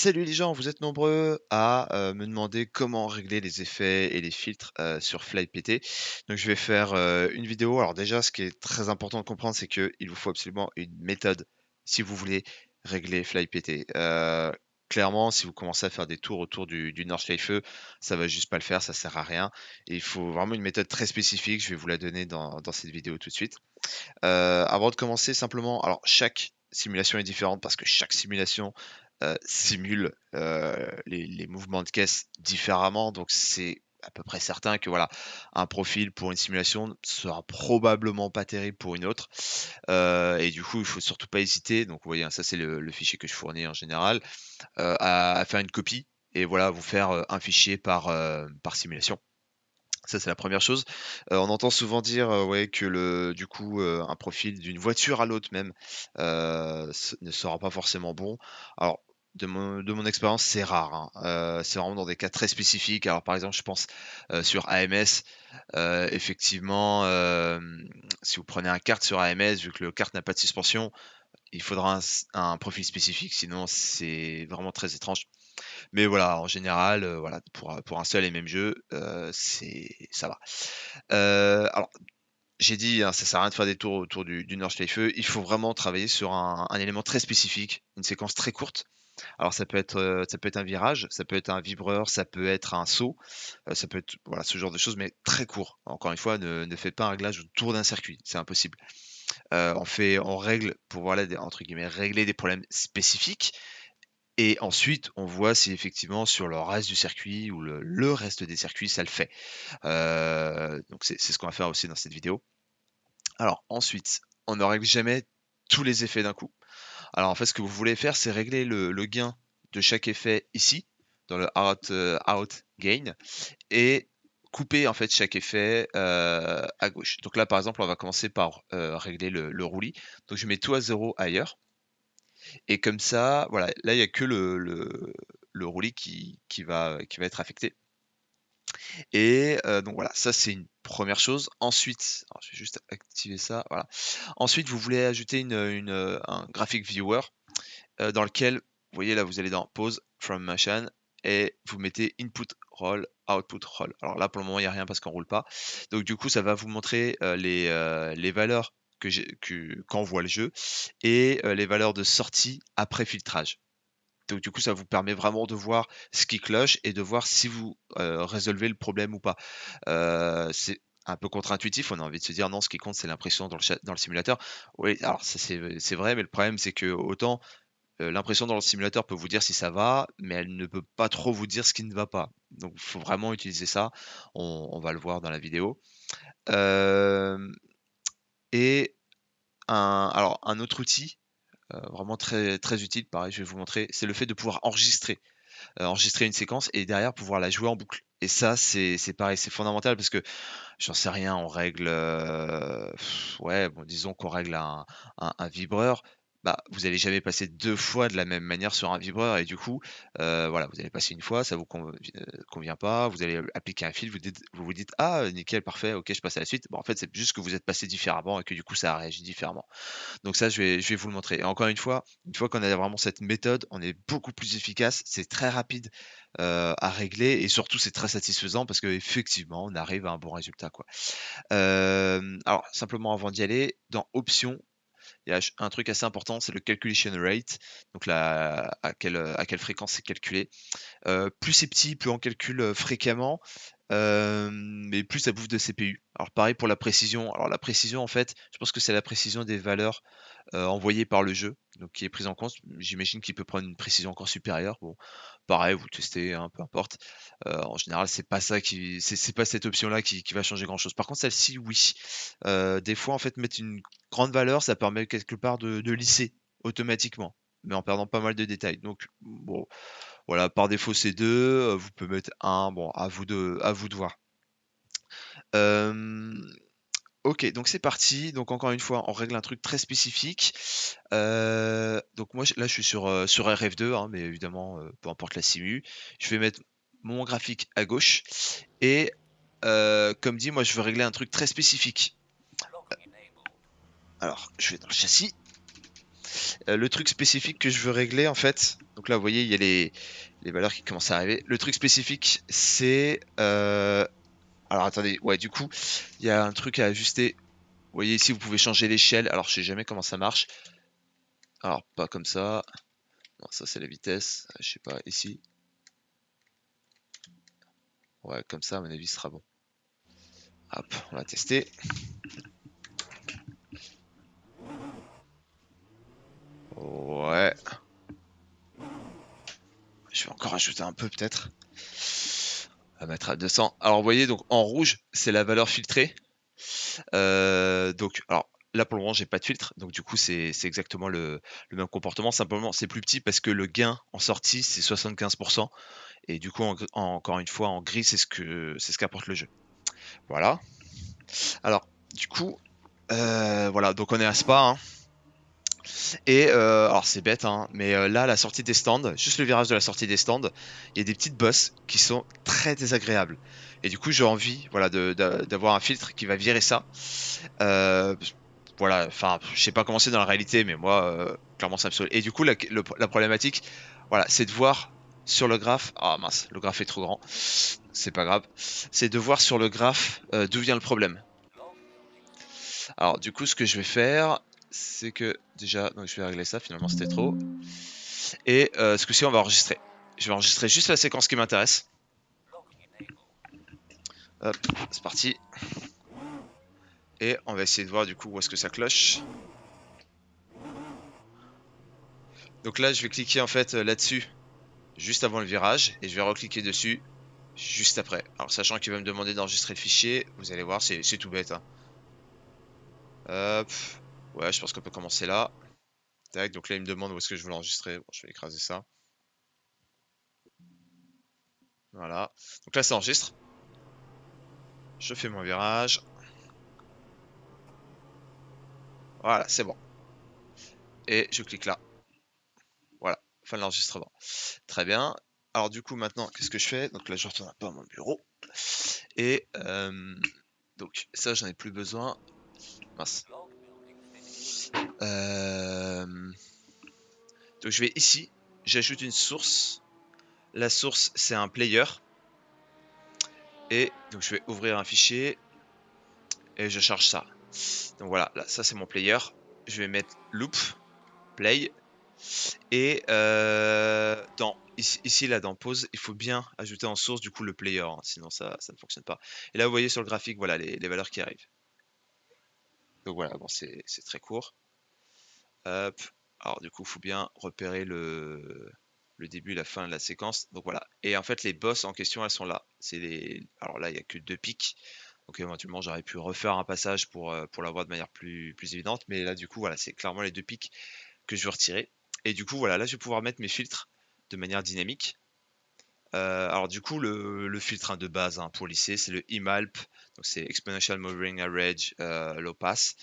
Salut les gens, vous êtes nombreux à me demander comment régler les effets et les filtres sur FlyPT. Donc je vais faire une vidéo. Alors déjà, ce qui est très important de comprendre, c'est qu'il vous faut absolument une méthode si vous voulez régler FlyPT. Clairement, si vous commencez à faire des tours autour du Nordschleife, ça va juste pas le faire, ça sert à rien. Et il faut vraiment une méthode très spécifique. Je vais vous la donner dans cette vidéo tout de suite. Avant de commencer, simplement, alors chaque simulation est différente parce que chaque simulation simule les mouvements de caisse différemment. Donc c'est à peu près certain que voilà, un profil pour une simulation sera probablement pas terrible pour une autre. Et du coup, il faut surtout pas hésiter. Donc vous voyez, hein, ça c'est le fichier que je fournis en général, à faire une copie et voilà, vous faire un fichier par simulation. Ça, c'est la première chose. On entend souvent dire, ouais, que du coup, un profil d'une voiture à l'autre même, ne sera pas forcément bon. Alors, de mon expérience, c'est rare, hein. C'est vraiment dans des cas très spécifiques. Alors, par exemple, je pense, sur AMS, effectivement, si vous prenez un kart sur AMS, vu que le kart n'a pas de suspension, il faudra un profil spécifique, sinon c'est vraiment très étrange. Mais voilà, en général, voilà, pour un seul et même jeu, ça va. Alors, j'ai dit, hein, ça sert à rien de faire des tours autour du Nordschleife. Il faut vraiment travailler sur un élément très spécifique, une séquence très courte. Alors ça peut être un virage, ça peut être un vibreur, ça peut être un saut, ça peut être voilà, ce genre de choses, mais très court. Encore une fois, ne faites pas un réglage autour d'un circuit, c'est impossible. On règle pour, voilà, des entre guillemets, «régler des problèmes spécifiques» et ensuite on voit si effectivement sur le reste du circuit ou le reste des circuits, ça le fait. Donc c'est ce qu'on va faire aussi dans cette vidéo. Alors ensuite, on ne règle jamais tous les effets d'un coup. Alors en fait, ce que vous voulez faire, c'est régler le gain de chaque effet ici, dans le out gain, et couper en fait chaque effet à gauche. Donc là, par exemple, on va commencer par régler le roulis. Donc je mets tout à 0 ailleurs. Et comme ça, voilà, là, il n'y a que le roulis qui va être affecté. Et donc voilà, ça c'est une première chose. Ensuite, alors je vais juste activer ça, voilà. Ensuite, vous voulez ajouter un graphic viewer dans lequel, vous voyez là, vous allez dans Pause, From Motion et vous mettez Input Roll, Output Roll. Alors là, pour le moment, il n'y a rien parce qu'on roule pas. Donc du coup, ça va vous montrer les valeurs qu'envoie le jeu et les valeurs de sortie après filtrage. Donc du coup, ça vous permet vraiment de voir ce qui cloche et de voir si vous résolvez le problème ou pas. C'est un peu contre-intuitif, on a envie de se dire non, ce qui compte c'est l'impression dans le simulateur. Oui, alors ça c'est vrai, mais le problème c'est que autant l'impression dans le simulateur peut vous dire si ça va, mais elle ne peut pas trop vous dire ce qui ne va pas. Donc il faut vraiment utiliser ça. On va le voir dans la vidéo. Hem et un autre outil, vraiment très, très utile, pareil, je vais vous montrer, c'est le fait de pouvoir enregistrer une séquence et derrière pouvoir la jouer en boucle. Et ça, c'est pareil, c'est fondamental parce que j'en sais rien, on règle, ouais, bon, disons qu'on règle un vibreur, bah, vous allez jamais passer 2 fois de la même manière sur un vibreur et du coup, voilà, vous allez passer une fois, ça vous convient pas, vous allez appliquer un fil, vous vous dites: «Ah, nickel, parfait, OK, je passe à la suite». Bon, en fait, c'est juste que vous êtes passé différemment et que du coup, ça a réagi différemment. Donc ça, je vais vous le montrer. Et encore une fois qu'on a vraiment cette méthode, on est beaucoup plus efficace, c'est très rapide, à régler et surtout c'est très satisfaisant parce qu'effectivement, on arrive à un bon résultat, quoi. Alors simplement avant d'y aller, dans options, il y a un truc assez important, c'est le calculation rate, donc à quelle fréquence c'est calculé. Plus c'est petit, plus on calcule, fréquemment, mais plus ça bouffe de CPU. Alors pareil pour la précision. Alors la précision, en fait, je pense que c'est la précision des valeurs, envoyées par le jeu, donc qui est prise en compte. J'imagine qu'il peut prendre une précision encore supérieure. Bon, pareil, vous testez, hein, peu importe. En général, c'est pas ça c'est pas cette option-là qui va changer grand-chose. Par contre, celle-ci, oui. Des fois, en fait, mettre une grande valeur, ça permet quelque part de lisser automatiquement, mais en perdant pas mal de détails. Donc bon, voilà, par défaut, c'est 2. Vous pouvez mettre un. Bon, à vous de voir. Hem, OK, donc c'est parti. Donc encore une fois, on règle un truc très spécifique. Donc moi, là, je suis sur RF2, hein, mais évidemment, peu importe la simu. Je vais mettre mon graphique à gauche et comme dit, moi, je veux régler un truc très spécifique. Alors, je vais dans le châssis Le truc spécifique que je veux régler en fait, donc là vous voyez il y a les valeurs qui commencent à arriver. Le truc spécifique c'est alors attendez, ouais du coup il y a un truc à ajuster. Vous voyez ici vous pouvez changer l'échelle, alors je sais jamais comment ça marche. Alors pas comme ça, non ça c'est la vitesse, je sais pas ici. Ouais comme ça à mon avis ce sera bon. Hop, on va tester. Ouais. Je vais encore ajouter un peu peut-être. On va mettre à 200. Alors vous voyez donc en rouge c'est la valeur filtrée. Donc alors là pour le moment j'ai pas de filtre, donc du coup c'est exactement le même comportement. Simplement c'est plus petit parce que le gain en sortie c'est 75%. Et du coup encore une fois en gris c'est ce qu'apporte le jeu. Voilà. Alors du coup voilà donc on est à Spa hein. Et alors c'est bête, hein, mais là, la sortie des stands, juste le virage de la sortie des stands, il y a des petites bosses qui sont très désagréables. Et du coup, j'ai envie, voilà, d'avoir un filtre qui va virer ça. Euh, voilà, enfin, je sais pas comment c'est dans la réalité, mais moi, clairement, ça me saoule. Et du coup, la problématique, voilà, c'est de voir sur le graphe. Ah mince, le graphe est trop grand. C'est pas grave. C'est de voir sur le graphe d'où vient le problème. Alors, du coup, ce que je vais faire, c'est que déjà, donc je vais régler ça. Finalement, c'était trop. Et ce coup-ci, on va enregistrer. Je vais enregistrer juste la séquence qui m'intéresse. Hop, c'est parti. Et on va essayer de voir du coup où est-ce que ça cloche. Donc là, je vais cliquer en fait là-dessus juste avant le virage et je vais recliquer dessus juste après. Alors sachant qu'il va me demander d'enregistrer le fichier, vous allez voir, c'est tout bête, hein. Hop, ouais, je pense qu'on peut commencer là. Tac, donc là, il me demande où est-ce que je veux l'enregistrer. Bon, je vais écraser ça. Voilà. Donc là, ça enregistre. Je fais mon virage. Voilà, c'est bon. Et je clique là. Voilà, fin de l'enregistrement. Très bien. Alors du coup maintenant, qu'est-ce que je fais? Donc là, je retourne un peu à mon bureau. Et donc ça, j'en ai plus besoin. Mince. Donc je vais ici, j'ajoute une source. La source, c'est un player. Et donc je vais ouvrir un fichier et je charge ça. Donc voilà, là, ça c'est mon player. Je vais mettre loop, play. Et ici là dans pause, il faut bien ajouter en source du coup le player, hein, sinon ça ne fonctionne pas. Et là vous voyez sur le graphique, voilà les valeurs qui arrivent. Donc voilà, bon c'est très court. Hop. Alors du coup, il faut bien repérer le début et la fin de la séquence. Donc voilà. Et en fait, les bosses en question, elles sont là. Alors là, il n'y a que 2 pics. Donc éventuellement, j'aurais pu refaire un passage pour l'avoir de manière plus évidente. Mais là, du coup, voilà, c'est clairement les 2 pics que je veux retirer. Et du coup, voilà, là, je vais pouvoir mettre mes filtres de manière dynamique. Alors du coup, le filtre hein, de base hein, pour lycée, c'est le EMALP. Donc c'est Exponential Moving Average Low Pass.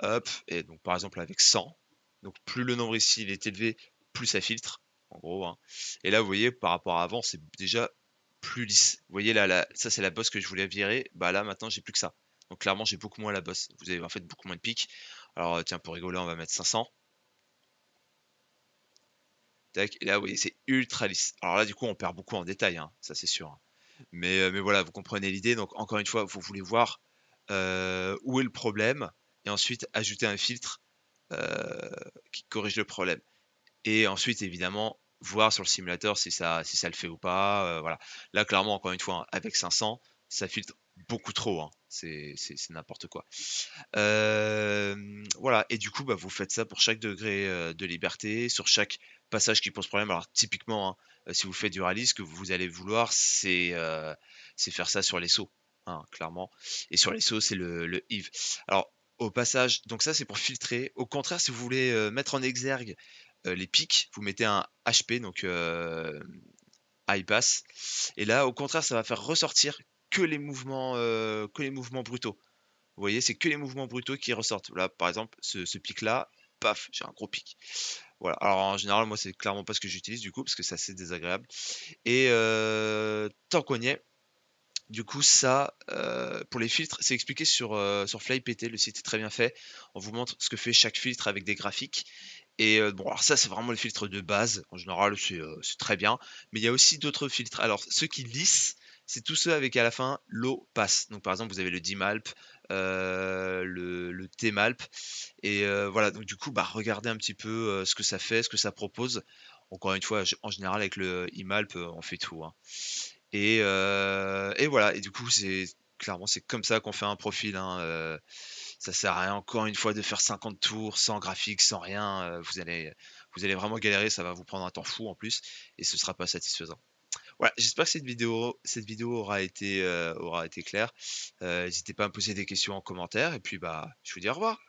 Hop, et donc par exemple avec 100. Donc plus le nombre ici il est élevé, plus ça filtre, en gros, hein. Et là, vous voyez, par rapport à avant, c'est déjà plus lisse. Vous voyez là, ça c'est la bosse que je voulais virer. Bah là maintenant, j'ai plus que ça. Donc clairement, j'ai beaucoup moins la bosse. Vous avez en fait beaucoup moins de pics. Alors tiens, pour rigoler, on va mettre 500. Tac, et là, vous voyez, c'est ultra lisse. Alors là, du coup, on perd beaucoup en détail, hein, ça c'est sûr, hein. Mais voilà, vous comprenez l'idée. Donc encore une fois, vous voulez voir où est le problème et ensuite ajouter un filtre qui corrige le problème. Et ensuite, évidemment, voir sur le simulateur si ça le fait ou pas. Voilà. Là, clairement, encore une fois, hein, avec 500, ça filtre beaucoup trop, hein. C'est n'importe quoi. Voilà. Et du coup, bah, vous faites ça pour chaque degré de liberté, sur chaque passage qui pose problème. Alors, typiquement, hein, si vous faites du rallye, ce que vous allez vouloir, c'est faire ça sur les sauts, hein, clairement. Et sur les sauts, c'est le Eve. Alors, au passage, donc ça, c'est pour filtrer. Au contraire, si vous voulez mettre en exergue les pics, vous mettez un HP, donc high pass. Et là, au contraire, ça va faire ressortir que les mouvements brutaux. Vous voyez, c'est que les mouvements brutaux qui ressortent. Là, par exemple, ce pic-là, paf, j'ai un gros pic. Voilà. Alors en général, moi, c'est clairement pas ce que j'utilise du coup, parce que c'est assez désagréable. Et tant qu'on y est, du coup, ça, pour les filtres, c'est expliqué sur FlyPT. Le site est très bien fait. On vous montre ce que fait chaque filtre avec des graphiques. Et bon, alors ça, c'est vraiment le filtre de base. En général, c'est très bien. Mais il y a aussi d'autres filtres. Alors, ceux qui lissent, c'est tous ceux avec à la fin l'eau passe. Donc, par exemple, vous avez le Dimalp, le Tmalp. Et voilà, donc du coup, bah, regardez un petit peu ce que ça fait, ce que ça propose. Encore une fois, en général, avec le Imalp, on fait tout, hein. Et voilà, et du coup, clairement, c'est comme ça qu'on fait un profil, hein. Ça sert à rien, encore une fois, de faire 50 tours sans graphique, sans rien. Vous allez vraiment galérer, ça va vous prendre un temps fou en plus, et ce sera pas satisfaisant. Voilà, j'espère que cette vidéo aura été claire. N'hésitez pas à me poser des questions en commentaire, et puis bah, je vous dis au revoir.